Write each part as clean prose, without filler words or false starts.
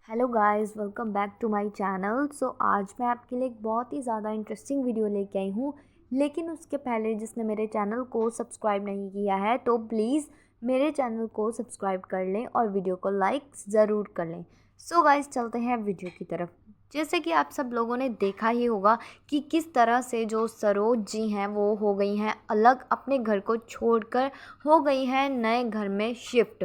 Hello guys, welcome back to my channel. आज मैं आपके लिए एक बहुत ही ज़्यादा इंटरेस्टिंग वीडियो लेके आई हूँ। लेकिन उसके पहले जिसने मेरे चैनल को सब्सक्राइब नहीं किया है तो प्लीज़ मेरे चैनल को सब्सक्राइब कर लें और वीडियो को लाइक ज़रूर कर लें। गाइस, चलते हैं वीडियो की तरफ। जैसे कि आप सब लोगों ने देखा ही होगा कि किस तरह से जो सरोज जी हैं वो हो गई हैं अलग, अपने घर को छोड़कर हो गई हैं नए घर में शिफ्ट।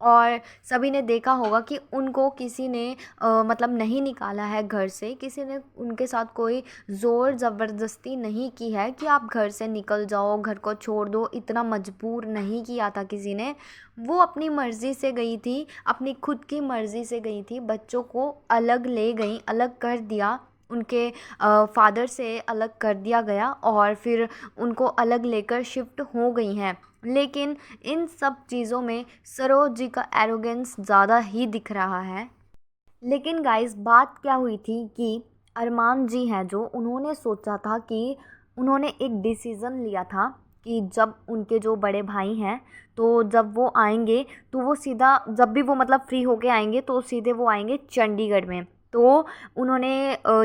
और सभी ने देखा होगा कि उनको किसी ने मतलब नहीं निकाला है घर से, किसी ने उनके साथ कोई ज़ोर ज़बरदस्ती नहीं की है कि आप घर से निकल जाओ, घर को छोड़ दो, इतना मजबूर नहीं किया था किसी ने। वो अपनी मर्ज़ी से गई थी, अपनी खुद की मर्ज़ी से गई थी, बच्चों को अलग ले गई, अलग कर दिया, उनके फादर से अलग कर दिया गया और फिर उनको अलग लेकर शिफ्ट हो गई हैं। लेकिन इन सब चीज़ों में सरोज जी का एरोगेंस ज़्यादा ही दिख रहा है। लेकिन गाइस, बात क्या हुई थी कि अरमान जी हैं जो, उन्होंने सोचा था कि उन्होंने एक डिसीज़न लिया था कि जब उनके जो बड़े भाई हैं तो जब वो आएंगे तो वो सीधा, जब भी वो मतलब फ्री होके आएंगे तो सीधे वो आएंगे चंडीगढ़ में। तो उन्होंने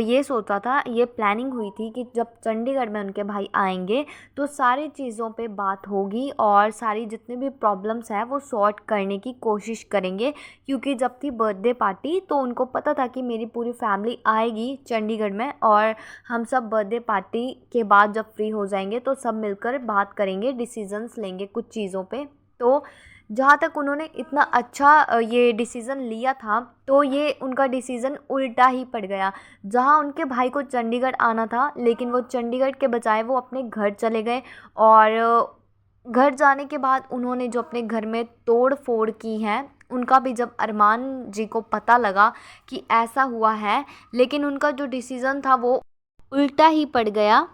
ये सोचा था, ये प्लानिंग हुई थी कि जब चंडीगढ़ में उनके भाई आएंगे तो सारी चीज़ों पे बात होगी और सारी जितनी भी प्रॉब्लम्स हैं वो सॉर्ट करने की कोशिश करेंगे। क्योंकि जब थी बर्थडे पार्टी तो उनको पता था कि मेरी पूरी फैमिली आएगी चंडीगढ़ में और हम सब बर्थडे पार्टी के बाद जब फ्री हो जाएंगे तो सब मिलकर बात करेंगे, डिसीजंस लेंगे कुछ चीज़ों पे। तो जहाँ तक उन्होंने इतना अच्छा ये डिसीज़न लिया था तो ये उनका डिसीज़न उल्टा ही पड़ गया। जहाँ उनके भाई को चंडीगढ़ आना था लेकिन वो चंडीगढ़ के बजाय वो अपने घर चले गए। और घर जाने के बाद उन्होंने जो अपने घर में तोड़ फोड़ की है उनका भी जब अरमान जी को पता लगा कि ऐसा हुआ है, लेकिन उनका जो डिसीज़न था वो उल्टा ही पड़ गया।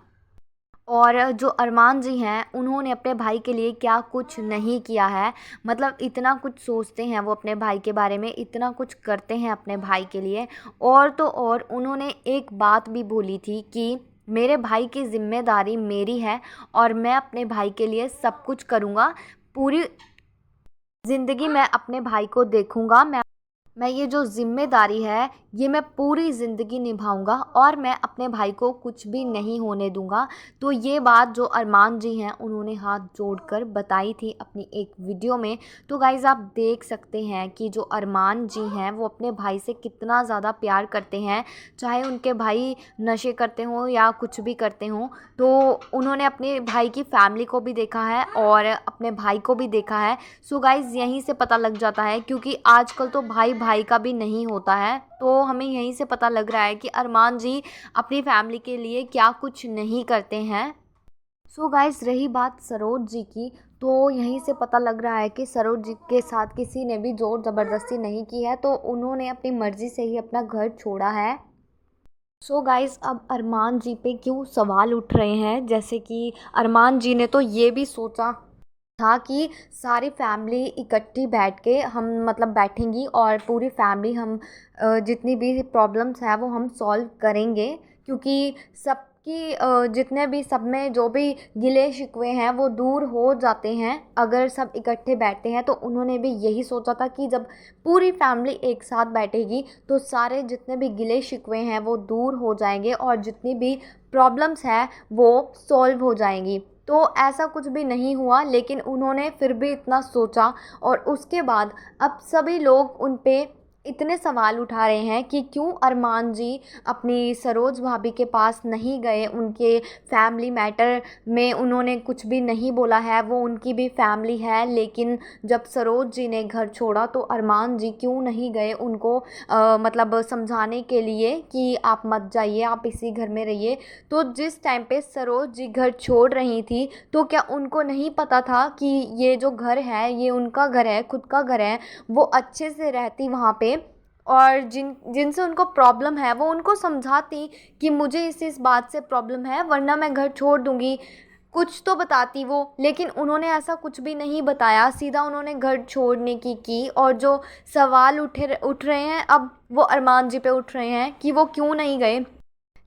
और जो अरमान जी हैं उन्होंने अपने भाई के लिए क्या कुछ नहीं किया है, मतलब इतना कुछ सोचते हैं वो अपने भाई के बारे में, इतना कुछ करते हैं अपने भाई के लिए। और तो और उन्होंने एक बात भी बोली थी कि मेरे भाई की जिम्मेदारी मेरी है और मैं अपने भाई के लिए सब कुछ करूँगा, पूरी ज़िंदगी मैं अपने भाई को देखूँगा, मैं ये जो ज़िम्मेदारी है ये मैं पूरी ज़िंदगी निभाऊंगा और मैं अपने भाई को कुछ भी नहीं होने दूंगा। तो ये बात जो अरमान जी हैं उन्होंने हाथ जोड़कर बताई थी अपनी एक वीडियो में। तो गाइज़, आप देख सकते हैं कि जो अरमान जी हैं वो अपने भाई से कितना ज़्यादा प्यार करते हैं, चाहे उनके भाई नशे करते हों या कुछ भी करते हों। तो उन्होंने अपने भाई की फैमिली को भी देखा है और अपने भाई को भी देखा है। गाइज़, यहीं से पता लग जाता है, क्योंकि आजकल तो भाई भाई का भी नहीं होता है, तो हमें यहीं से पता लग रहा है कि अरमान जी अपनी फैमिली के लिए क्या कुछ नहीं करते हैं। गाइस, रही बात सरोज जी की, तो यहीं से पता लग रहा है कि सरोज जी के साथ किसी ने भी ज़ोर ज़बरदस्ती नहीं की है, तो उन्होंने अपनी मर्ज़ी से ही अपना घर छोड़ा है। गाइस, अब अरमान जी पे क्यों सवाल उठ रहे हैं, जैसे कि अरमान जी ने तो ये भी सोचा था कि सारी फैमिली इकट्ठी बैठ के हम मतलब बैठेंगी और पूरी फैमिली हम जितनी भी प्रॉब्लम्स है वो हम सॉल्व करेंगे। क्योंकि सबकी जितने भी सब में जो भी गिले शिकवे हैं वो दूर हो जाते हैं अगर सब इकट्ठे बैठते हैं। तो उन्होंने भी यही सोचा था कि जब पूरी फैमिली एक साथ बैठेगी तो सारे जितने भी गिले शिकवे हैं वो दूर हो जाएंगे और जितनी भी प्रॉब्लम्स हैं वो सॉल्व हो जाएंगी। तो ऐसा कुछ भी नहीं हुआ, लेकिन उन्होंने फिर भी इतना सोचा और उसके बाद अब सभी लोग उन पे इतने सवाल उठा रहे हैं कि क्यों अरमान जी अपनी सरोज भाभी के पास नहीं गए, उनके फैमिली मैटर में उन्होंने कुछ भी नहीं बोला है, वो उनकी भी फैमिली है। लेकिन जब सरोज जी ने घर छोड़ा तो अरमान जी क्यों नहीं गए उनको मतलब समझाने के लिए कि आप मत जाइए, आप इसी घर में रहिए। तो जिस टाइम पे सरोज जी घर छोड़ रही थी तो क्या उनको नहीं पता था कि ये जो घर है ये उनका घर है, खुद का घर है, वो अच्छे से रहती वहाँ पे और जिनसे उनको प्रॉब्लम है वो उनको समझाती कि मुझे इस बात से प्रॉब्लम है वरना मैं घर छोड़ दूँगी, कुछ तो बताती वो। लेकिन उन्होंने ऐसा कुछ भी नहीं बताया, सीधा उन्होंने घर छोड़ने की। और जो सवाल उठ रहे हैं अब वो अरमान जी पे उठ रहे हैं कि वो क्यों नहीं गए।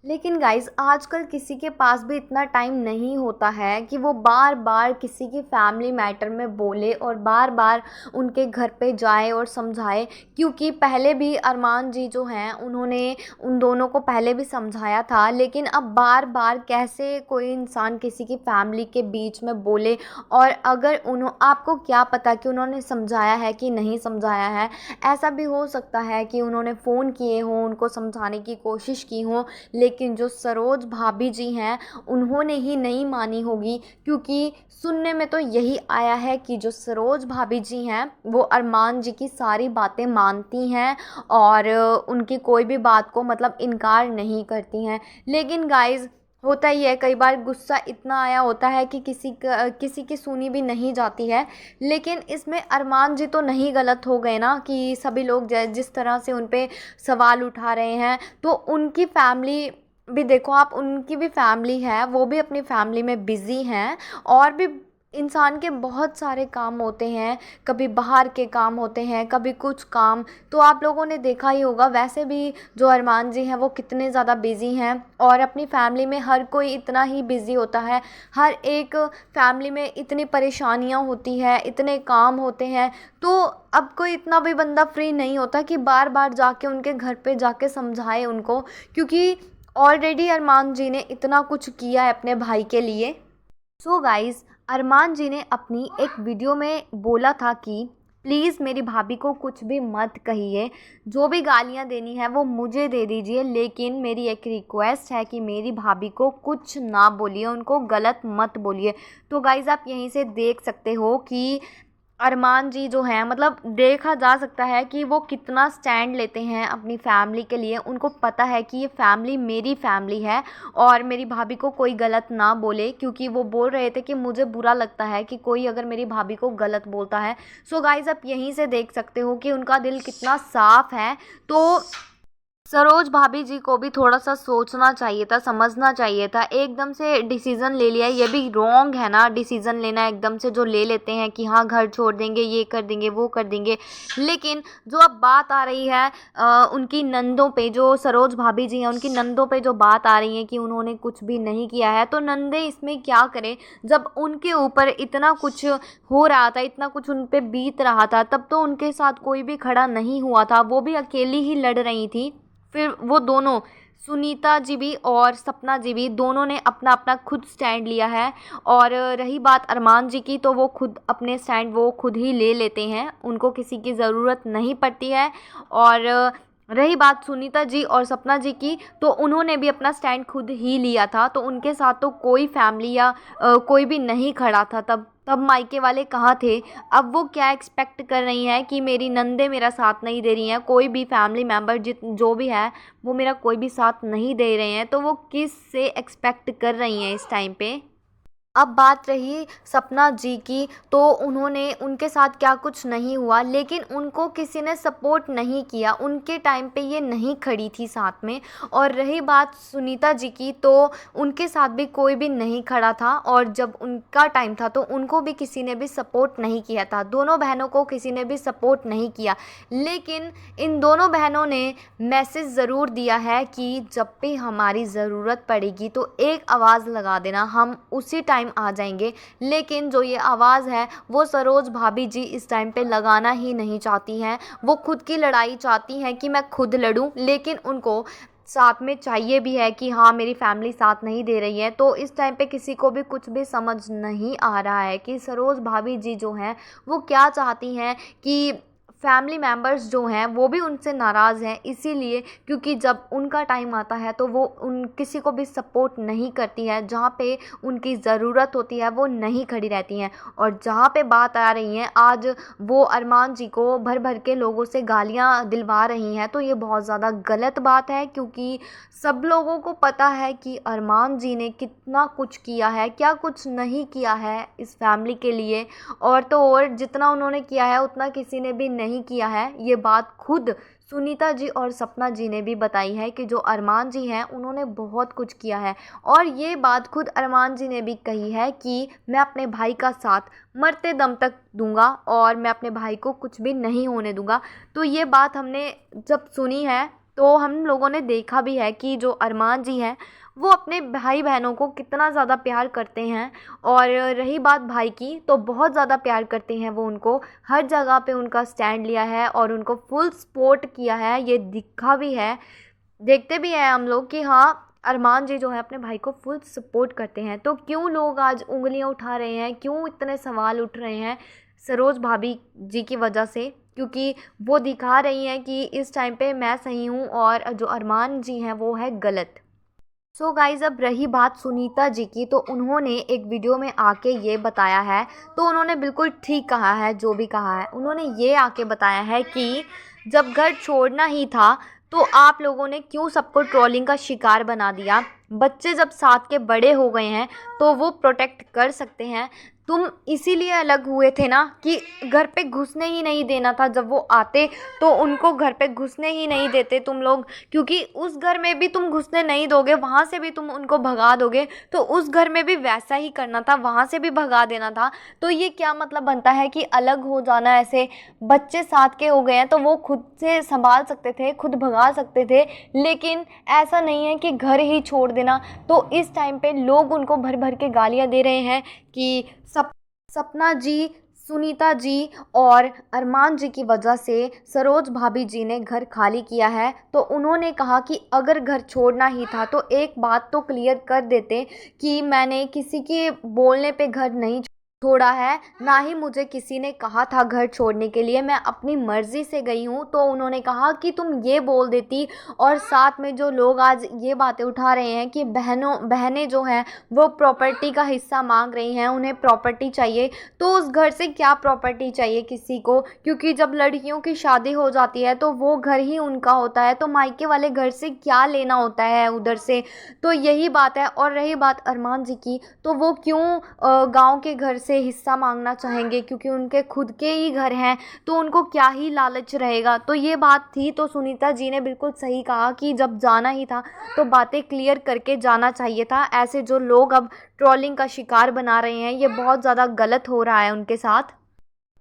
लेकिन गाइज़ आजकल किसी के पास भी इतना टाइम नहीं होता है कि वो बार बार किसी की फैमिली मैटर में बोले और बार बार उनके घर पे जाए और समझाए, क्योंकि पहले भी अरमान जी जो हैं उन्होंने उन दोनों को पहले भी समझाया था, लेकिन अब बार बार कैसे कोई इंसान किसी की फैमिली के बीच में बोले। और अगर आपको क्या पता कि उन्होंने समझाया है कि नहीं समझाया है। ऐसा भी हो सकता है कि उन्होंने फ़ोन किए हों, उनको समझाने की कोशिश की हो, लेकिन जो सरोज भाभी जी हैं उन्होंने ही नहीं मानी होगी, क्योंकि सुनने में तो यही आया है कि जो सरोज भाभी जी हैं वो अरमान जी की सारी बातें मानती हैं और उनकी कोई भी बात को मतलब इनकार नहीं करती हैं। लेकिन गाइज़ होता ही है, कई बार गुस्सा इतना आया होता है कि किसी की सुनी भी नहीं जाती है। लेकिन इसमें अरमान जी तो नहीं गलत हो गए ना, कि सभी लोग जिस तरह से उन पे सवाल उठा रहे हैं, तो उनकी फैमिली भी देखो आप, उनकी भी फैमिली है, वो भी अपनी फैमिली में बिज़ी हैं। और भी इंसान के बहुत सारे काम होते हैं, कभी बाहर के काम होते हैं, कभी कुछ काम, तो आप लोगों ने देखा ही होगा। वैसे भी जो अरमान जी हैं वो कितने ज़्यादा बिज़ी हैं, और अपनी फैमिली में हर कोई इतना ही बिज़ी होता है। हर एक फैमिली में इतनी परेशानियां होती है, इतने काम होते हैं, तो अब कोई इतना भी बंदा फ्री नहीं होता कि बार बार जाके उनके घर पे जाके समझाए उनको, क्योंकि ऑलरेडी अरमान जी ने इतना कुछ किया है अपने भाई के लिए। सो गाइज़ अरमान जी ने अपनी एक वीडियो में बोला था कि प्लीज़ मेरी भाभी को कुछ भी मत कहिए, जो भी गालियाँ देनी है वो मुझे दे दीजिए, लेकिन मेरी एक रिक्वेस्ट है कि मेरी भाभी को कुछ ना बोलिए, उनको गलत मत बोलिए। तो गाइज़ आप यहीं से देख सकते हो कि अरमान जी जो हैं, मतलब देखा जा सकता है कि वो कितना स्टैंड लेते हैं अपनी फैमिली के लिए। उनको पता है कि ये फैमिली मेरी फैमिली है और मेरी भाभी को कोई गलत ना बोले, क्योंकि वो बोल रहे थे कि मुझे बुरा लगता है कि कोई अगर मेरी भाभी को गलत बोलता है। सो गाइज़ आप यहीं से देख सकते हो कि उनका दिल कितना साफ़ है। तो सरोज भाभी जी को भी थोड़ा सा सोचना चाहिए था, समझना चाहिए था। एकदम से डिसीज़न ले लिया, ये भी रॉन्ग है ना डिसीज़न लेना, एकदम से जो ले लेते हैं कि हाँ घर छोड़ देंगे, ये कर देंगे, वो कर देंगे। लेकिन जो अब बात आ रही है उनकी नंदों पे, जो सरोज भाभी जी हैं उनकी नंदों पे जो बात आ रही है कि उन्होंने कुछ भी नहीं किया है, तो नंदे इसमें क्या करें जब उनके ऊपर इतना कुछ हो रहा था, इतना कुछ उन पे बीत रहा था, तब तो उनके साथ कोई भी खड़ा नहीं हुआ था, वो भी अकेली ही लड़ रही थी। फिर वो दोनों, सुनीता जी भी और सपना जी भी, दोनों ने अपना अपना खुद स्टैंड लिया है। और रही बात अरमान जी की, तो वो खुद अपने स्टैंड वो खुद ही ले लेते हैं, उनको किसी की ज़रूरत नहीं पड़ती है। और रही बात सुनीता जी और सपना जी की, तो उन्होंने भी अपना स्टैंड खुद ही लिया था, तो उनके साथ तो कोई फैमिली या कोई भी नहीं खड़ा था। तब मायके वाले कहाँ थे? अब वो क्या एक्सपेक्ट कर रही हैं कि मेरी नंदे मेरा साथ नहीं दे रही हैं, कोई भी फैमिली मेम्बर जो भी है वो मेरा कोई भी साथ नहीं दे रहे हैं, तो वो किस से एक्सपेक्ट कर रही हैं इस टाइम पे। अब बात रही सपना जी की, तो उन्होंने, उनके साथ क्या कुछ नहीं हुआ, लेकिन उनको किसी ने सपोर्ट नहीं किया, उनके टाइम पे ये नहीं खड़ी थी साथ में। और रही बात सुनीता जी की, तो उनके साथ भी कोई भी नहीं खड़ा था, और जब उनका टाइम था तो उनको भी किसी ने भी सपोर्ट नहीं किया था, दोनों बहनों को किसी ने भी सपोर्ट नहीं किया। लेकिन इन दोनों बहनों ने मैसेज ज़रूर दिया है कि जब भी हमारी ज़रूरत पड़ेगी तो एक आवाज़ लगा देना, हम उसी टाइम आ जाएंगे। लेकिन जो ये आवाज़ है वो सरोज भाभी जी इस टाइम पे लगाना ही नहीं चाहती हैं। वो खुद की लड़ाई चाहती हैं कि मैं खुद लड़ूं, लेकिन उनको साथ में चाहिए भी है कि हाँ मेरी फैमिली साथ नहीं दे रही है। तो इस टाइम पे किसी को भी कुछ भी समझ नहीं आ रहा है कि सरोज भाभी जी जो हैं वो क्या चाहती हैं, कि फैमिली मेम्बर्स जो हैं वो भी उनसे नाराज़ हैं, इसीलिए क्योंकि जब उनका टाइम आता है तो वो उन किसी को भी सपोर्ट नहीं करती है, जहाँ पे उनकी ज़रूरत होती है वो नहीं खड़ी रहती हैं। और जहाँ पे बात आ रही है आज, वो अरमान जी को भर भर के लोगों से गालियाँ दिलवा रही हैं, तो ये बहुत ज़्यादा गलत बात है, क्योंकि सब लोगों को पता है कि अरमान जी ने कितना कुछ किया है, क्या कुछ नहीं किया है इस फैमिली के लिए। और तो और जितना उन्होंने किया है उतना किसी ने भी नहीं किया है। ये बात खुद सुनीता जी और सपना जी ने भी बताई है कि जो अरमान जी हैं उन्होंने बहुत कुछ किया है। और ये बात खुद अरमान जी ने भी कही है कि मैं अपने भाई का साथ मरते दम तक दूंगा और मैं अपने भाई को कुछ भी नहीं होने दूंगा। तो ये बात हमने जब सुनी है तो हम लोगों ने देखा भी है कि जो अरमान जी हैं वो अपने भाई बहनों को कितना ज़्यादा प्यार करते हैं। और रही बात भाई की, तो बहुत ज़्यादा प्यार करते हैं वो उनको, हर जगह पे उनका स्टैंड लिया है और उनको फुल सपोर्ट किया है, ये दिखा भी है। देखते भी हैं हम लोग कि हाँ, अरमान जी जो है अपने भाई को फुल सपोर्ट करते हैं। तो क्यों लोग आज उंगलियां उठा रहे हैं, क्यों इतने सवाल उठ रहे हैं सरोज भाभी जी की वजह से, क्योंकि वो दिखा रही हैं कि इस टाइम पे मैं सही हूँ और जो अरमान जी हैं वो है गलत। सो गाइज़, अब रही बात सुनीता जी की, तो उन्होंने एक वीडियो में आके ये बताया है, तो उन्होंने बिल्कुल ठीक कहा है। जो भी कहा है उन्होंने ये आके बताया है कि जब घर छोड़ना ही था तो आप लोगों ने क्यों सबको ट्रोलिंग का शिकार बना दिया। बच्चे जब साथ के बड़े हो गए हैं तो वो प्रोटेक्ट कर सकते हैं। तुम इसीलिए अलग हुए थे ना कि घर पे घुसने ही नहीं देना था। जब वो आते तो उनको घर पे घुसने ही नहीं देते तुम लोग, क्योंकि उस घर में भी तुम घुसने नहीं दोगे, वहाँ से भी तुम उनको भगा दोगे, तो उस घर में भी वैसा ही करना था, वहाँ से भी भगा देना था। तो ये क्या मतलब बनता है कि अलग हो जाना। ऐसे बच्चे साथ के हो गए हैं तो वो खुद से संभाल सकते थे, खुद भगा सकते थे, लेकिन ऐसा नहीं है कि घर ही छोड़ देना। तो इस टाइम पे लोग उनको भर भर के गालियाँ दे रहे हैं कि सपना जी, सुनीता जी और अरमान जी की वजह से सरोज भाभी जी ने घर खाली किया है। तो उन्होंने कहा कि अगर घर छोड़ना ही था तो एक बात तो क्लियर कर देते कि मैंने किसी के बोलने पे घर नहीं छोड़ा है, ना ही मुझे किसी ने कहा था घर छोड़ने के लिए, मैं अपनी मर्ज़ी से गई हूँ। तो उन्होंने कहा कि तुम ये बोल देती। और साथ में जो लोग आज ये बातें उठा रहे हैं कि बहनें जो हैं वो प्रॉपर्टी का हिस्सा मांग रही हैं, उन्हें प्रॉपर्टी चाहिए, तो उस घर से क्या प्रॉपर्टी चाहिए किसी को, क्योंकि जब लड़कियों की शादी हो जाती है तो वो घर ही उनका होता है, तो मायके वाले घर से क्या लेना होता है उधर से। तो यही बात है। और रही बात अरमान जी की, तो वो क्यों गांव के घर से हिस्सा मांगना चाहेंगे, क्योंकि उनके खुद के ही घर हैं, तो उनको क्या ही लालच रहेगा। तो ये बात थी। तो सुनीता जी ने बिल्कुल सही कहा कि जब जाना ही था तो बातें क्लियर करके जाना चाहिए था। ऐसे जो लोग अब ट्रोलिंग का शिकार बना रहे हैं, ये बहुत ज़्यादा गलत हो रहा है उनके साथ।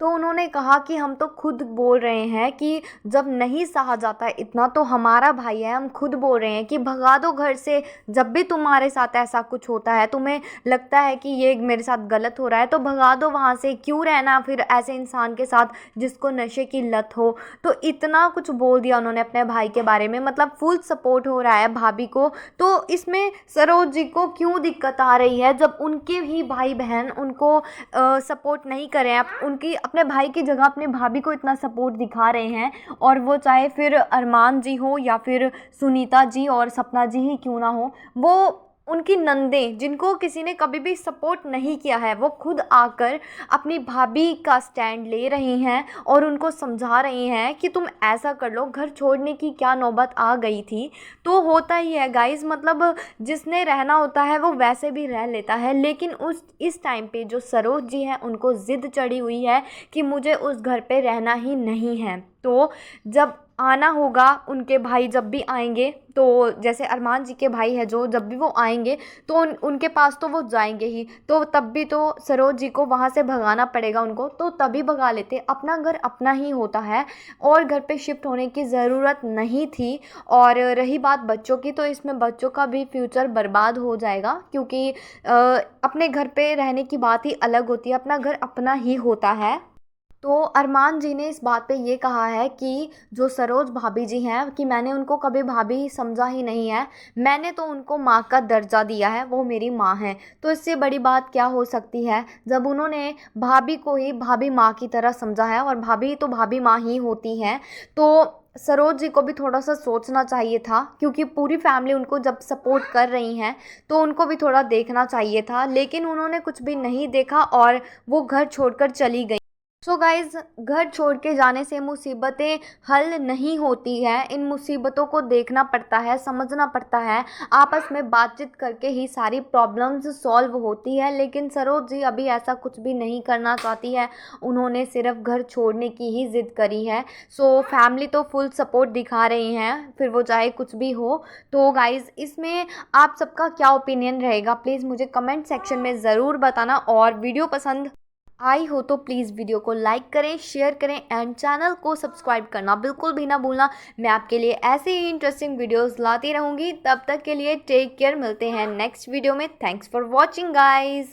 तो उन्होंने कहा कि हम तो खुद बोल रहे हैं कि जब नहीं सहा जाता इतना, तो हमारा भाई है, हम खुद बोल रहे हैं कि भगा दो घर से। जब भी तुम्हारे साथ ऐसा कुछ होता है, तुम्हें लगता है कि ये मेरे साथ गलत हो रहा है, तो भगा दो वहाँ से। क्यों रहना फिर ऐसे इंसान के साथ जिसको नशे की लत हो। तो इतना कुछ बोल दिया उन्होंने अपने भाई के बारे में, मतलब फुल सपोर्ट हो रहा है भाभी को। तो इसमें सरोज जी को क्यों दिक्कत आ रही है, जब उनके ही भाई बहन उनको सपोर्ट नहीं करें, उनकी अपने भाई की जगह अपने भाभी को इतना सपोर्ट दिखा रहे हैं। और वो चाहे फिर अरमान जी हो या फिर सुनीता जी और सपना जी ही क्यों ना हो, वो उनकी नंदें जिनको किसी ने कभी भी सपोर्ट नहीं किया है, वो खुद आकर अपनी भाभी का स्टैंड ले रही हैं और उनको समझा रही हैं कि तुम ऐसा कर लो, घर छोड़ने की क्या नौबत आ गई थी। तो होता ही है गाइस, मतलब जिसने रहना होता है वो वैसे भी रह लेता है। लेकिन इस टाइम पे जो सरोज जी हैं उनको ज़िद चढ़ी हुई है कि मुझे उस घर पे रहना ही नहीं है। तो जब आना होगा, उनके भाई जब भी आएंगे, तो जैसे अरमान जी के भाई है जो, जब भी वो आएंगे तो उनके पास तो वो जाएंगे ही, तो तब भी तो सरोज जी को वहाँ से भगाना पड़ेगा उनको, तो तभी भगा लेते। अपना घर अपना ही होता है और घर पे शिफ्ट होने की ज़रूरत नहीं थी। और रही बात बच्चों की, तो इसमें बच्चों का भी फ्यूचर बर्बाद हो जाएगा, क्योंकि अपने घर पे रहने की बात ही अलग होती है, अपना घर अपना ही होता है। तो अरमान जी ने इस बात पे ये कहा है कि जो सरोज भाभी जी हैं, कि मैंने उनको कभी भाभी समझा ही नहीं है, मैंने तो उनको माँ का दर्जा दिया है, वो मेरी माँ हैं। तो इससे बड़ी बात क्या हो सकती है, जब उन्होंने भाभी को ही भाभी माँ की तरह समझा है, और भाभी तो भाभी माँ ही होती हैं। तो सरोज जी को भी थोड़ा सा सोचना चाहिए था, क्योंकि पूरी फैमिली उनको जब सपोर्ट कर रही हैं तो उनको भी थोड़ा देखना चाहिए था, लेकिन उन्होंने कुछ भी नहीं देखा और वो घर छोड़कर चली गई। सो गाइज़, घर छोड़ के जाने से मुसीबतें हल नहीं होती हैं। इन मुसीबतों को देखना पड़ता है, समझना पड़ता है, आपस में बातचीत करके ही सारी प्रॉब्लम्स सॉल्व होती है। लेकिन सरोज जी अभी ऐसा कुछ भी नहीं करना चाहती है, उन्होंने सिर्फ घर छोड़ने की ही ज़िद करी है। सो फैमिली तो फुल सपोर्ट दिखा रही हैं, फिर वो चाहे कुछ भी हो। तो गाइज़, इसमें आप सबका क्या ओपिनियन रहेगा, प्लीज़ मुझे कमेंट सेक्शन में ज़रूर बताना। और वीडियो पसंद आई हो तो प्लीज़ वीडियो को लाइक करें, शेयर करें एंड चैनल को सब्सक्राइब करना बिल्कुल भी ना भूलना। मैं आपके लिए ऐसे ही इंटरेस्टिंग वीडियोस लाती रहूँगी। तब तक के लिए टेक केयर, मिलते हैं नेक्स्ट वीडियो में। Thanks for watching guys.